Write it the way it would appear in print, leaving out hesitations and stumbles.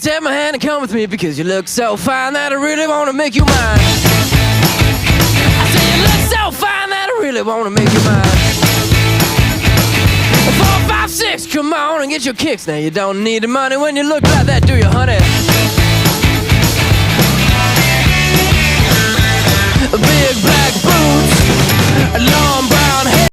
take my hand and come with me, because you look so fine that I really wanna make you mine. I say you look so fine that I really wanna make you mine. 4, 5, 6, come on and get your kicks. Now you don't need the money when you look like that, do you, honey? Big black boots, long